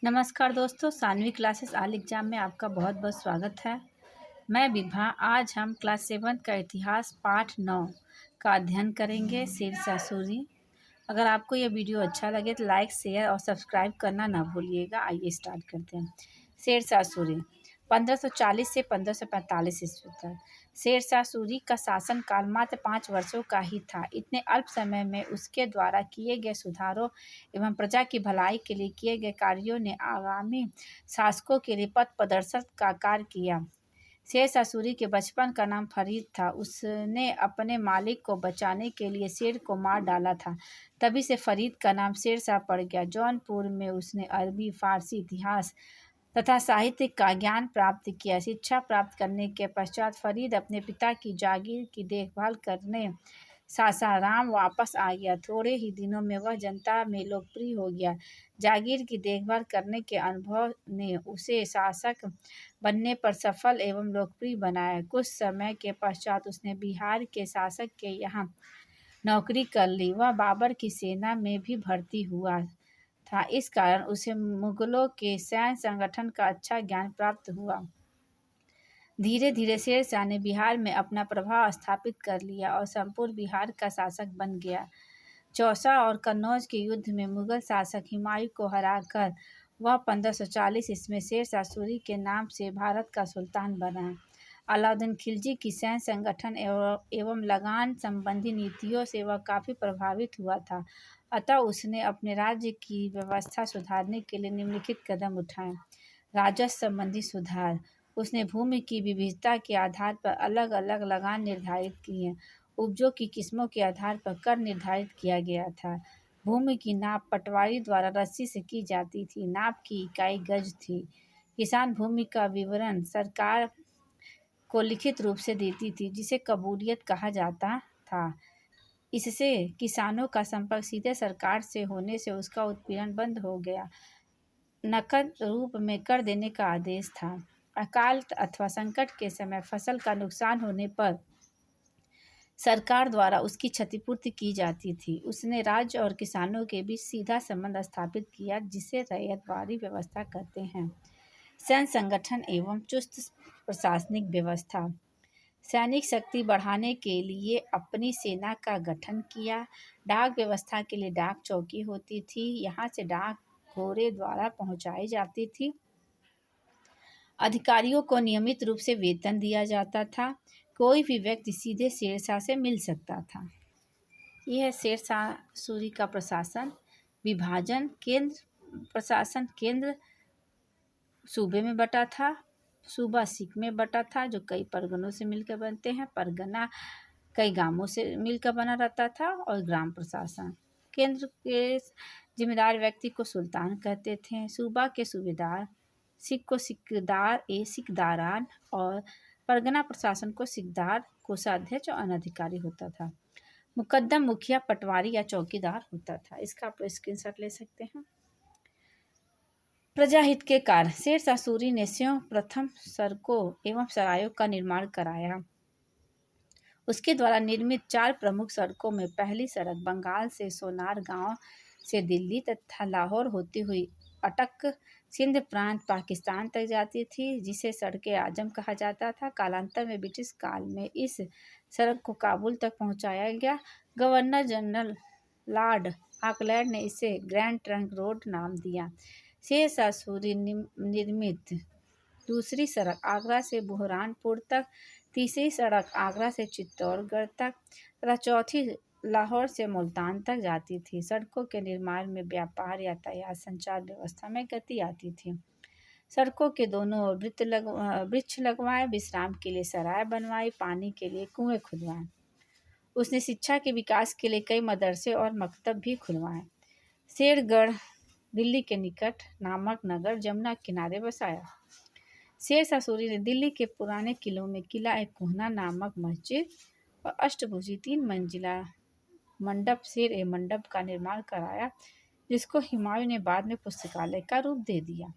नमस्कार दोस्तों, Saanvi classes all exam में आपका बहुत बहुत स्वागत है। मैं विभा। आज हम क्लास 7 का इतिहास पाठ 9 का अध्ययन करेंगे, शेरशाह सूरी। अगर आपको यह वीडियो अच्छा लगे तो लाइक, शेयर और सब्सक्राइब करना ना भूलिएगा। आइए स्टार्ट करते हैं। शेरशाह सूरी 1540 से 1545 ईस्वी तक। शेरशाह सूरी का शासनकाल मात्र 5 वर्षों का ही था। इतने अल्प समय में उसके द्वारा किए गए सुधारों एवं प्रजा की भलाई के लिए किए गए कार्यों ने आगामी शासकों के लिए पथ प्रदर्शक का कार्य किया। शेरशाह सूरी के बचपन का नाम फरीद था। उसने अपने मालिक को बचाने के लिए शेर को मार डाला था, तभी से फरीद का नाम शेरशाह पड़ गया। जौनपुर में उसने अरबी, फारसी, इतिहास तथा साहित्य का ज्ञान प्राप्त किया। शिक्षा प्राप्त करने के पश्चात फरीद अपने पिता की जागीर की देखभाल करने सासाराम वापस आ गया। थोड़े ही दिनों में वह जनता में लोकप्रिय हो गया। जागीर की देखभाल करने के अनुभव ने उसे शासक बनने पर सफल एवं लोकप्रिय बनाया। कुछ समय के पश्चात उसने बिहार के शासक के यहाँ नौकरी कर ली। वह बाबर की सेना में भी भर्ती हुआ था। इस कारण उसे मुगलों के सैन्य संगठन का अच्छा ज्ञान प्राप्त हुआ। धीरे धीरे शेरशाह ने बिहार में अपना प्रभाव स्थापित कर लिया और संपूर्ण बिहार का शासक बन गया। चौसा और कन्नौज के युद्ध में मुगल शासक हुमायूं को हराकर वह 1540 ईस्वी में शेरशाह सूरी के नाम से भारत का सुल्तान बना। अलाउद्दीन खिलजी की सैन्य संगठन एवं लगान संबंधी नीतियों से वह काफ़ी प्रभावित हुआ था। अतः उसने अपने राज्य की व्यवस्था सुधारने के लिए निम्नलिखित कदम उठाए। राजस्व संबंधी सुधार। उसने भूमि की विविधता के आधार पर अलग अलग लगान निर्धारित किए। उपजों की किस्मों के आधार पर कर निर्धारित किया गया था। भूमि की नाप पटवारी द्वारा रस्सी से की जाती थी। नाप की इकाई गज थी। किसान भूमि का विवरण सरकार को लिखित रूप से देती थी, जिसे कबूलियत कहा जाता था। इससे किसानों का संपर्क सीधे सरकार से होने से उसका उत्पीड़न बंद हो गया। नकद रूप में कर देने का आदेश था। अकाल अथवा संकट के समय फसल का नुकसान होने पर सरकार द्वारा उसकी क्षतिपूर्ति की जाती थी। उसने राज्य और किसानों के बीच सीधा संबंध स्थापित किया, जिसे रैयतवाड़ी व्यवस्था कहते हैं। सैन्य संगठन एवं चुस्त प्रशासनिक व्यवस्था। सैनिक शक्ति बढ़ाने के लिए अपनी सेना का गठन किया। डाक व्यवस्था के लिए डाक चौकी होती थी। यहाँ से डाक घोड़े द्वारा पहुँचाई जाती थी। अधिकारियों को नियमित रूप से वेतन दिया जाता था। कोई भी व्यक्ति सीधे शेरशाह से मिल सकता था। यह है शेरशाह सूरी का प्रशासन। विभाजन। केंद्र प्रशासन केंद्र सूबे में बटा था। सूबा सिख में बटा था, जो कई परगनों से मिलकर बनते हैं। परगना कई गांवों से मिलकर बना रहता था। और ग्राम प्रशासन। केंद्र के जिम्मेदार व्यक्ति को सुल्तान कहते थे। सूबा के सूबेदार, सिख को सिकदारान और परगना प्रशासन को सिकदार, कोषाध्यक्ष और अनाधिकारी होता था। मुकद्दम मुखिया, पटवारी या चौकीदार होता था। इसका आप स्क्रीनशॉट ले सकते हैं। प्रजाहित के कार्य। शेरशाह सूरी ने प्रथम सड़कों एवं सरायों का निर्माण कराया। उसके द्वारा निर्मित 4 प्रमुख सड़कों में पहली सड़क बंगाल से सोनार गांव से दिल्ली तथा लाहौर होती हुई अटक सिंध प्रांत पाकिस्तान तक जाती थी, जिसे सड़के आजम कहा जाता था। कालांतर में ब्रिटिश काल में इस सड़क को काबुल तक पहुंचाया गया। गवर्नर जनरल लॉर्ड ऑकलैंड ने इसे ग्रैंड ट्रंक रोड नाम दिया। शेरशाह सूरी निर्मित दूसरी सड़क आगरा से बुरहानपुर तक, तीसरी सड़क आगरा से चित्तौड़गढ़ तक तथा चौथी लाहौर से मुल्तान तक जाती थी। सड़कों के निर्माण में व्यापार, यातायात, संचार व्यवस्था में गति आती थी। सड़कों के दोनों ओर वृक्ष लगवाए, विश्राम के लिए सराय बनवाई, पानी के लिए कुएं खुदवाए। उसने शिक्षा के विकास के लिए कई मदरसे और मकतब भी खुलवाए। शेरगढ़ दिल्ली के निकट नामक नगर जमुना किनारे बसाया। शेरशाह सूरी ने दिल्ली के पुराने किलों में किला-ए-कुहना नामक मस्जिद और अष्टभुजी 3 मंजिला मंडप शेर-ए-मंडप का निर्माण कराया, जिसको हुमायूं ने बाद में पुस्तकालय का रूप दे दिया।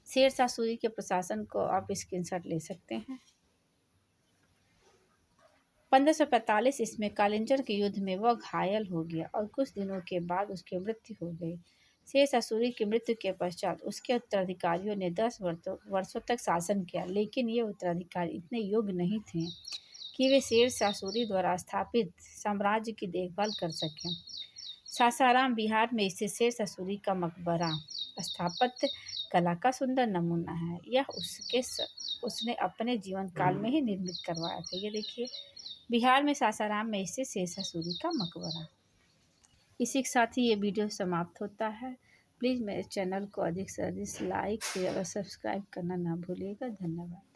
शेरशाह सूरी के प्रशासन को आप स्क्रीनशॉट ले सकते हैं। 1545 ईस्वी में कालिंजर के युद्ध में वह घायल हो गया और कुछ दिनों के बाद उसकी मृत्यु हो गई। शेरशाह सूरी की मृत्यु के पश्चात उसके उत्तराधिकारियों ने 10 वर्षों तक शासन किया, लेकिन ये उत्तराधिकारी इतने योग्य नहीं थे कि वे शेरशाह सूरी द्वारा स्थापित साम्राज्य की देखभाल कर सकें। सासाराम बिहार में स्थित शेरशाह सूरी का मकबरा स्थापत्य कला का सुंदर नमूना है। यह उसने अपने जीवन काल में ही निर्मित करवाया था। ये देखिए, बिहार में सासाराम में स्थित शेरशाह सूरी का मकबरा। इसी के साथ ही ये वीडियो समाप्त होता है। प्लीज़ मेरे चैनल को अधिक से अधिक लाइक शेयर और सब्सक्राइब करना ना भूलिएगा। धन्यवाद।